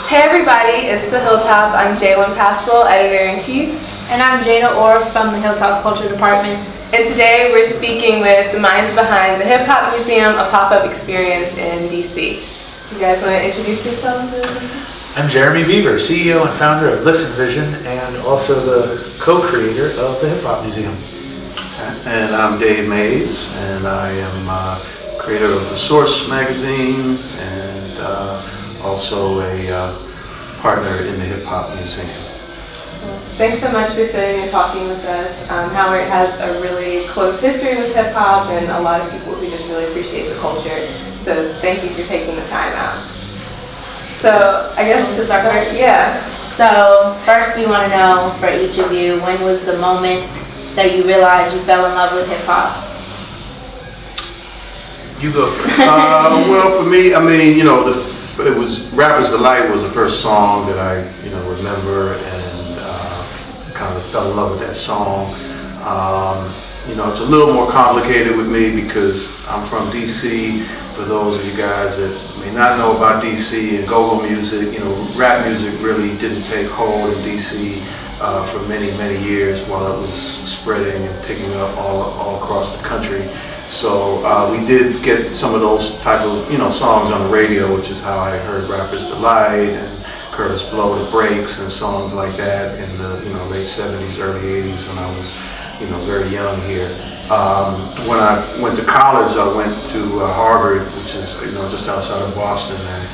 Hey everybody, it's the Hilltop. I'm Jalen Pascal, Editor-in-Chief. And I'm Jada Orr from the Hilltop's Culture Department. And today we're speaking with the minds behind the Hip Hop Museum, a pop-up experience in DC. You guys want to introduce yourselves? I'm Jeremy Beaver, CEO and founder of Listen Vision and also the co-creator of the Hip Hop Museum. And I'm Dave Mays, and I am creator of The Source magazine and also a partner in the Hip Hop Museum. Thanks so much for sitting and talking with us. Howard has a really close history with hip hop and a lot of people who just really appreciate the culture. So thank you for taking the time out. So I guess to start first, So first we want to know for each of you, when was the moment that you realized you fell in love with hip hop? You go first. Well, for me, I mean, it was Rapper's Delight was the first song that I, remember and kind of fell in love with that song. It's a little more complicated with me because I'm from DC. For those of you guys that may not know about DC and go-go music, rap music really didn't take hold in DC for many, many years while it was spreading and picking up all across the country. So we did get some of those type of songs on the radio, which is how I heard Rapper's Delight and Curtis Blow the Breaks and songs like that in the late 70s, early 80s when I was very young here. When I went to college, I went to Harvard, which is just outside of Boston, and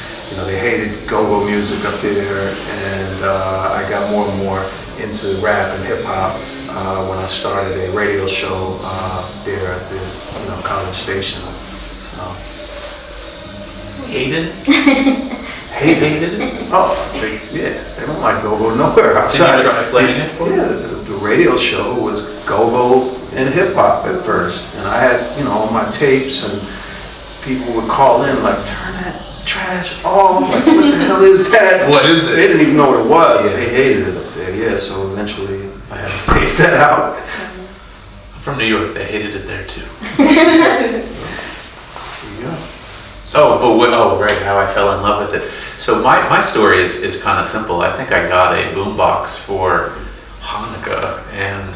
they hated go-go music up there, and I got more and more into rap and hip hop when I started a radio show there at the college station. So. Hated? Hated it? Oh, they don't like go-go nowhere outside. Did you try playing it for Yeah, the radio show was go-go and hip-hop at first. And I had, all my tapes, and people would call in like, turn that trash off. Like, what the hell is that? What is it? They didn't even know what it was. Yeah, they hated it up there. Yeah, so eventually I had to face that out. I'm from New York. They hated it there too. There you go. Right, how I fell in love with it. So my story is kind of simple. I think I got a boombox for Hanukkah, and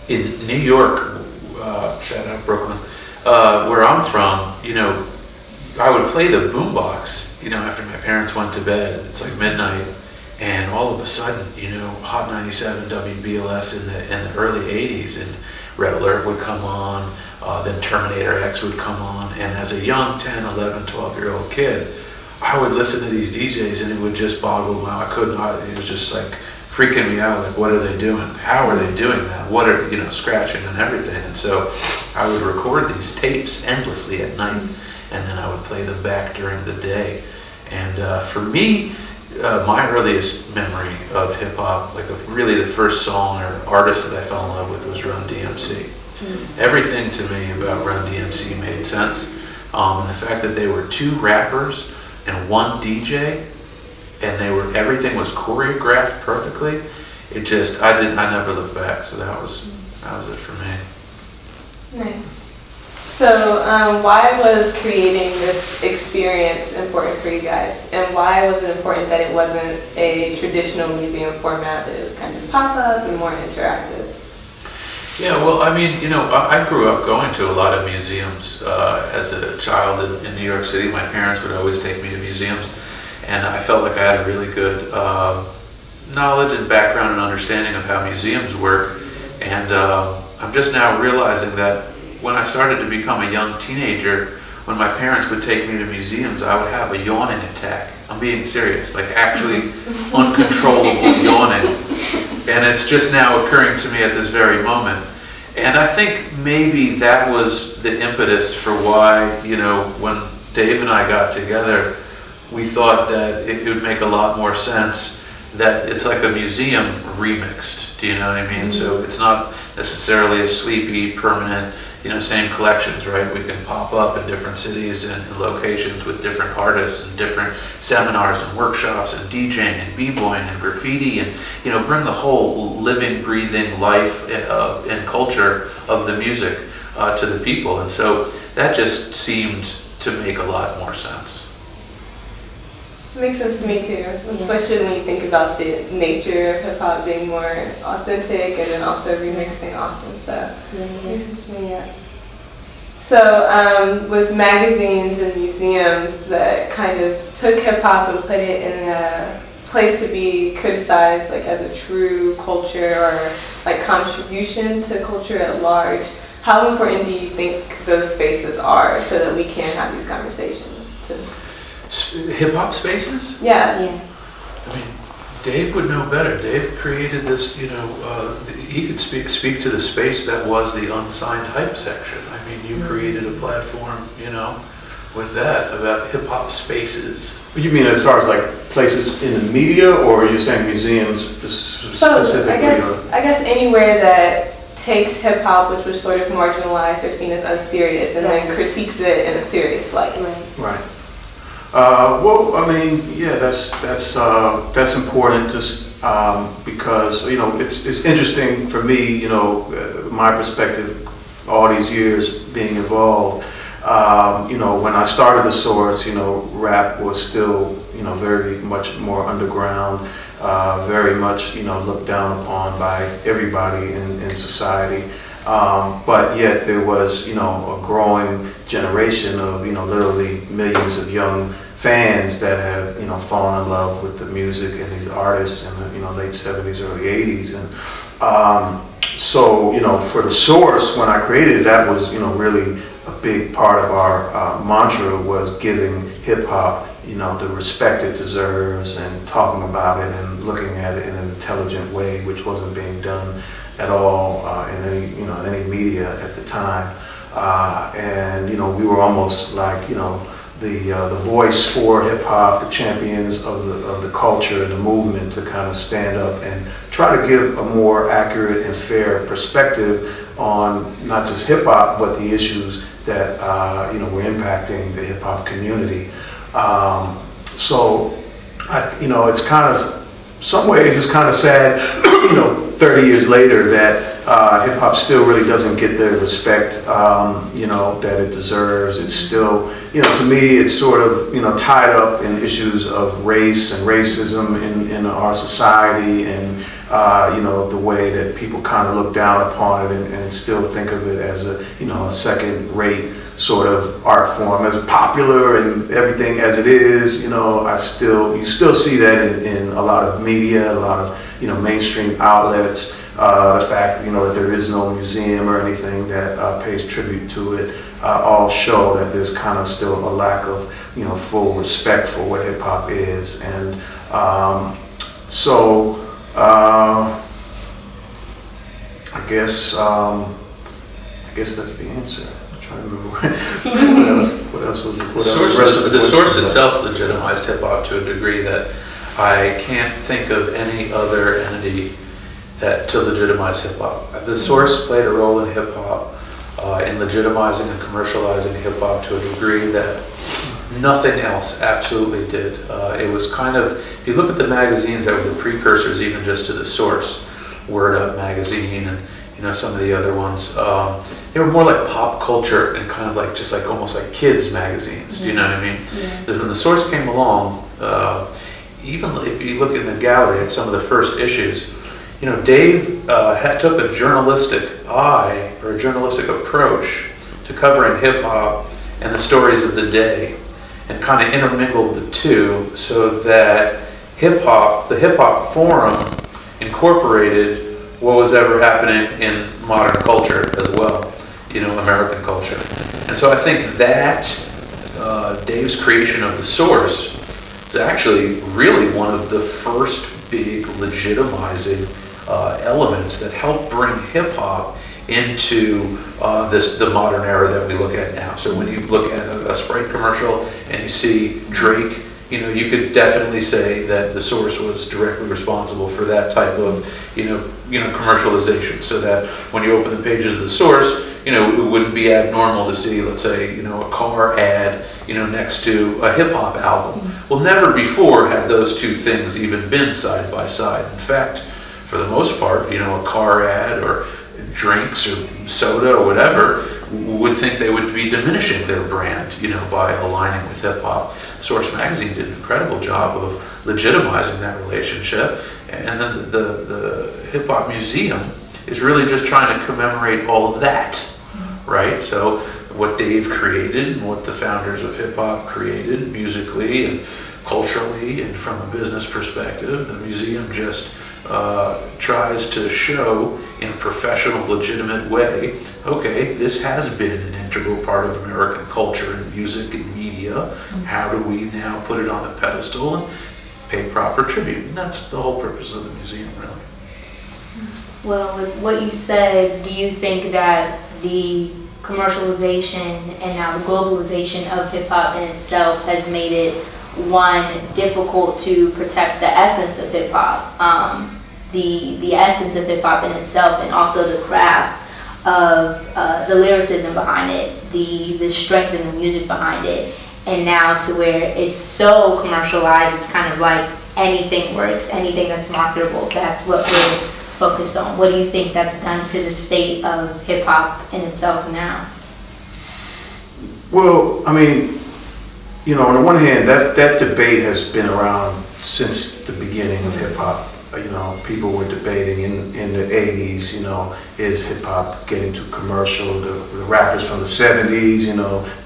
in New York, shout out Brooklyn, where I'm from, I would play the boombox, after my parents went to bed. It's like midnight, and all of a sudden, Hot 97 WBLS in the early 80s, and Red Alert would come on, then Terminator X would come on, and as a young 10, 11, 12-year-old kid, I would listen to these DJs and it would just boggle my, it was just like freaking me out, like what are they doing? How are they doing that? What are, scratching and everything. And so I would record these tapes endlessly at night, and then I would play them back during the day. And for me, my earliest memory of hip hop, like really the first song or artist that I fell in love with was Run DMC. Everything to me about Run DMC made sense. And the fact that they were two rappers and one DJ, and everything was choreographed perfectly. I never looked back. So that was it for me. Nice. So why was creating this experience important for you guys? And why was it important that it wasn't a traditional museum format, that it was kind of pop-up and more interactive? Yeah, well, I mean, I grew up going to a lot of museums as a child in New York City. My parents would always take me to museums, and I felt like I had a really good knowledge and background and understanding of how museums work. And I'm just now realizing that when I started to become a young teenager, when my parents would take me to museums, I would have a yawning attack. I'm being serious, like actually uncontrollable yawning. And it's just now occurring to me at this very moment. And I think maybe that was the impetus for why, when Dave and I got together, we thought that it would make a lot more sense that it's like a museum remixed. Do you know what I mean? So it's not necessarily a sleepy, permanent, same collections, right? We can pop up in different cities and locations with different artists and different seminars and workshops and DJing and b-boying and graffiti and, bring the whole living, breathing life and culture of the music to the people. And so that just seemed to make a lot more sense. Makes sense to me too, especially when you think about the nature of hip hop being more authentic and then also remixing often. So makes sense to me. Yeah. So with magazines and museums that kind of took hip hop and put it in a place to be criticized, like as a true culture or like contribution to culture at large, how important do you think those spaces are so that we can have these conversations? Hip hop spaces? Yeah. I mean, Dave would know better. Dave created this, he could speak to the space that was the unsigned hype section. I mean, you created a platform, with that, about hip hop spaces. You mean as far as like places in the media, or are you saying museums specifically? So I guess anywhere that takes hip hop, which was sort of marginalized or seen as unserious, and then critiques it in a serious light. Right. Well, I mean, yeah, that's important, just because it's interesting for me, my perspective, all these years being involved. When I started the Source, rap was still, very much more underground, very much, looked down upon by everybody in society. But yet there was, a growing generation of, literally millions of young fans that have, fallen in love with the music and these artists in the, late 70s, early 80s. And so, for the Source, when I created it, that was, really a big part of our mantra, was giving hip hop, the respect it deserves, and talking about it and looking at it in an intelligent way, which wasn't being done at all in any media at the time. And we were almost like the voice for hip hop, the champions of the culture and the movement, to kind of stand up and try to give a more accurate and fair perspective on not just hip hop, but the issues that were impacting the hip hop community. So it's kind of, some ways it's kind of sad, 30 years later, that hip hop still really doesn't get the respect, that it deserves. It's still, to me, it's sort of, tied up in issues of race and racism in our society, and, the way that people kind of look down upon it and still think of it as a second-rate sort of art form, as popular and everything as it is. You still see that in a lot of media, a lot of mainstream outlets. The fact that there is no museum or anything that pays tribute to it, all show that there's kind of still a lack of full respect for what hip hop is. And so I guess that's the answer. I don't remember what else was the source itself legitimized hip hop to a degree that I can't think of any other entity that to legitimize hip hop. The Source played a role in hip hop, in legitimizing and commercializing hip hop to a degree that nothing else absolutely did. It was kind of, if you look at the magazines that were the precursors even just to the Source, Word Up magazine and some of the other ones, they were more like pop culture and kind of like just like almost like kids magazines. Do you know what I mean? Yeah. When the Source came along, even if you look in the gallery at some of the first issues, Dave took a journalistic eye or a journalistic approach to covering hip hop and the stories of the day, and kind of intermingled the two so that the hip hop forum incorporated what was ever happening in modern culture as well, American culture. And so I think that Dave's creation of the Source is actually really one of the first big legitimizing elements that helped bring hip hop into the modern era that we look at now. So when you look at a Sprite commercial and you see Drake, you could definitely say that the Source was directly responsible for that type of, commercialization. So that when you open the pages of the Source, it wouldn't be abnormal to see, let's say, a car ad, next to a hip hop album. Mm-hmm. Well, never before had those two things even been side by side. In fact, for the most part, a car ad or drinks or soda or whatever, would think they would be diminishing their brand, by aligning with hip hop. Source Magazine did an incredible job of legitimizing that relationship, and then the Hip Hop Museum is really just trying to commemorate all of that, right? So what Dave created and what the founders of hip hop created musically and culturally and from a business perspective, the museum just tries to show in a professional, legitimate way, okay, this has been an integral part of American culture and music and media. How do we now put it on a pedestal and pay proper tribute? And that's the whole purpose of the museum, really. Well, with what you said, do you think that the commercialization and now the globalization of hip hop in itself has made it, one, difficult to protect the essence of hip hop, the essence of hip hop in itself, and also the craft of the lyricism behind it, the strength in the music behind it, and now to where it's so commercialized, it's kind of like anything works, anything that's marketable, that's what we're focused on. What do you think that's done to the state of hip hop in itself now? Well, I mean, on the one hand, that debate has been around since the beginning of hip hop. People were debating in the 80s, is hip hop getting too commercial? The rappers from the 70s,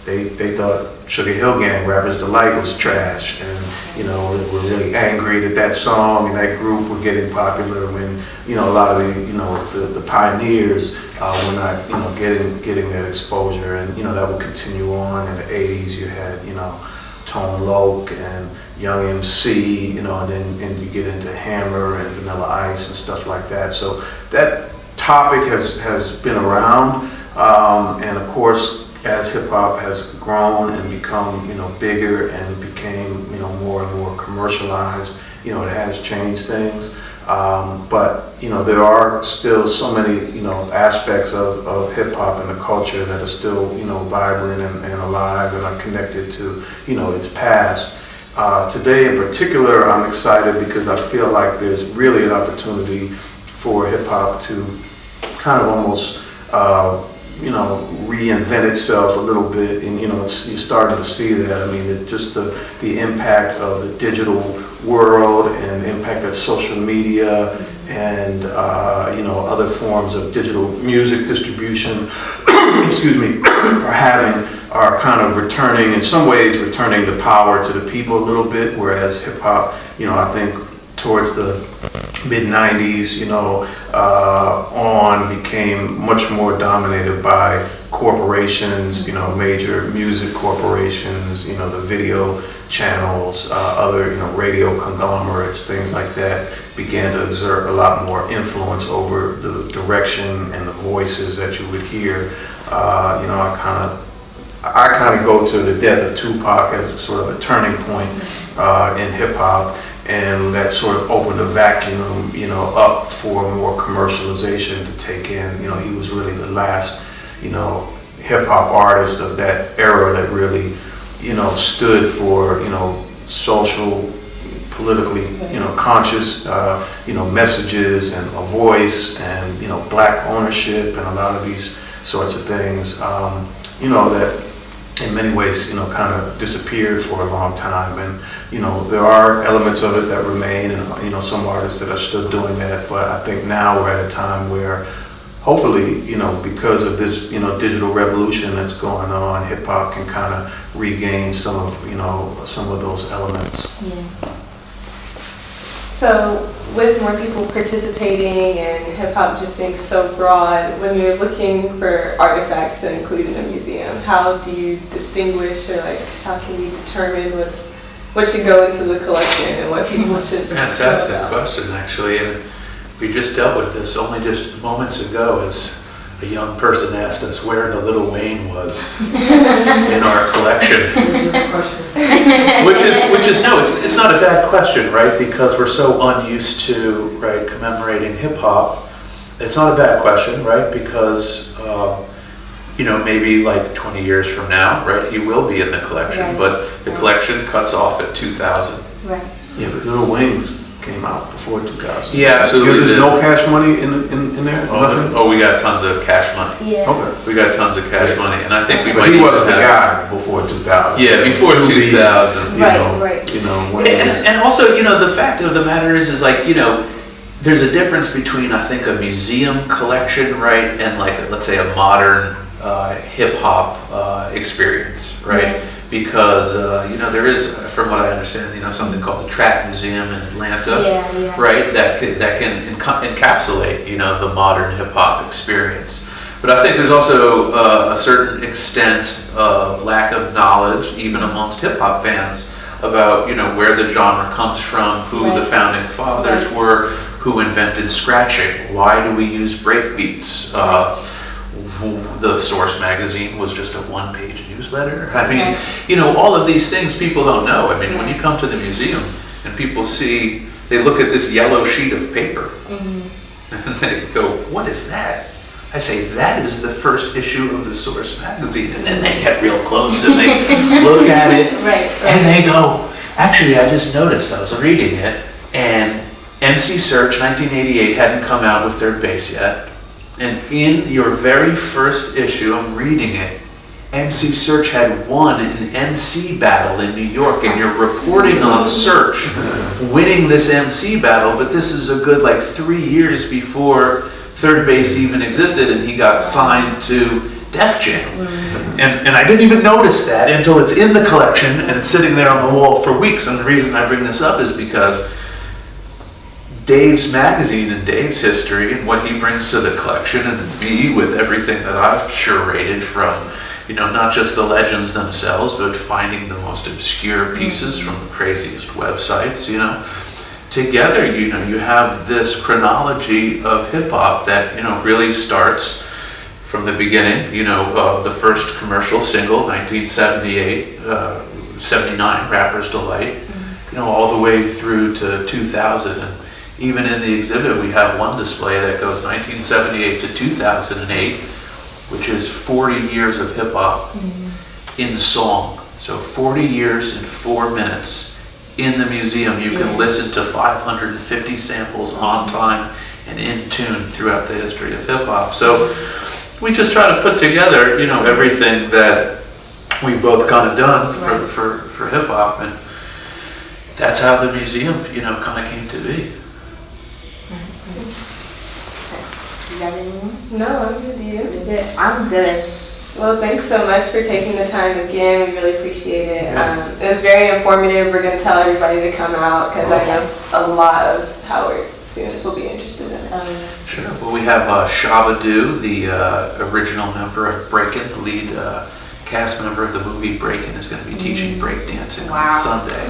they thought Sugar Hill Gang, Rappers Delight, was trash, and were really angry that song and that group were getting popular when a lot of the pioneers were not getting that exposure, and that would continue on. In the 80s, you had Tone Loc and Young MC, and then you get into Hammer and Vanilla Ice and stuff like that. So that topic has been around, and of course, as hip hop has grown and become bigger and became more and more commercialized, it has changed things. But there are still so many aspects of hip hop and the culture that are still vibrant and alive and are connected to its past. Today in particular, I'm excited because I feel like there's really an opportunity for hip hop to kind of almost reinvent itself a little bit, and you're starting to see that. I mean, just the impact of the digital world and the impact that social media and other forms of digital music distribution are kind of returning, in some ways returning the power to the people a little bit, whereas hip hop, I think towards the mid-90s, on became much more dominated by corporations, major music corporations, the video channels, other, radio conglomerates, things like that began to exert a lot more influence over the direction and the voices that you would hear. I kind of go to the death of Tupac as sort of a turning point in hip hop. And that sort of opened a vacuum, up for more commercialization to take in. He was really the last, hip hop artist of that era that really, stood for, social, politically, conscious, messages and a voice and, black ownership and a lot of these sorts of things, that in many ways, kind of disappeared for a long time. And, there are elements of it that remain and, some artists that are still doing that. But I think now we're at a time where hopefully, because of this, digital revolution that's going on, hip hop can kind of regain some of those elements. Yeah. So with more people participating and hip hop just being so broad, when you're looking for artifacts to include in a museum, how do you distinguish, or how can you determine what should go into the collection and what people should Fantastic know about? question, actually. And we just dealt with this only just moments ago as a young person asked us where the Lil Wayne was in our collection. Which is no, it's not a bad question, right? Because we're so unused to, right, commemorating hip hop. It's not a bad question, right? Because maybe like 20 years from now, right, he will be in the collection, right. But the collection cuts off at 2000. Right. Yeah, but Lil Wayne's came out before 2000. Yeah, absolutely. There's no Cash Money in in there? Nothing? Oh, we got tons of cash money. Yeah. Okay. We got tons of cash money, and I think we But might he even wasn't the have- guy before 2000. Yeah, before 2000. You Right, know, right. You know, when And also, you know, the fact of the matter is like, you know, there's a difference between, I think, a museum collection, right, and like, let's say, a modern hip hop experience, right? Yeah. Because, you know, there is, from what I understand, you know, something called the Track Museum in Atlanta, Yeah. right? That can encapsulate, you know, the modern hip hop experience. But I think there's also a certain extent of lack of knowledge, even amongst hip hop fans, about, you know, where the genre comes from, who the Right. founding fathers were, who invented scratching, why do we use breakbeats? The Source magazine was just a one-page newsletter. I mean, Right. you know, all of these things people don't know. I mean, when you come to the museum and people see, they look at this yellow sheet of paper and they go, what is that? I say, that is the first issue of the Source magazine. And then they get real close and they look at it Right. and they go, actually, I just noticed, I was reading it, and MC Search 1988 hadn't come out with Third Base yet. And in your very first issue, I'm reading it, MC Search had won an MC battle in New York, and you're reporting on Search winning this MC battle, but this is a good like 3 years before Third Base even existed, and he got signed to Def Jam. And I didn't even notice that until it's in the collection, and it's sitting there on the wall for weeks. And the reason I bring this up is because Dave's magazine and Dave's history and what he brings to the collection, and me with everything that I've curated from, you know, not just the legends themselves, but finding the most obscure pieces from the craziest websites, you know. Together, you know, you have this chronology of hip hop that, you know, really starts from the beginning, you know, the first commercial single, 1978, 79, Rapper's Delight, you know, all the way through to 2000. And even in the exhibit, we have one display that goes 1978 to 2008, which is 40 years of hip hop in song. So 40 years in 4 minutes in the museum. You can listen to 550 samples on time and in tune throughout the history of hip hop. So we just try to put together, you know, everything that we've both kind of done for hip hop, and that's how the museum, you know, kind of came to be. You got anyone? No, I'm good. You? You're good. I'm good. Well, thanks so much for taking the time again. We really appreciate it. It was very informative. We're going to tell everybody to come out because I know a lot of Howard students will be interested in it. Sure. Well, we have Shabadoo, the original member of Breakin', the lead cast member of the movie Breakin', is going to be teaching breakdancing on Sunday.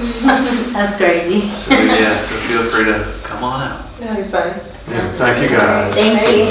That's crazy. So yeah, so feel free to come on out. That'll be fun. Yeah, thank you guys. Thank you.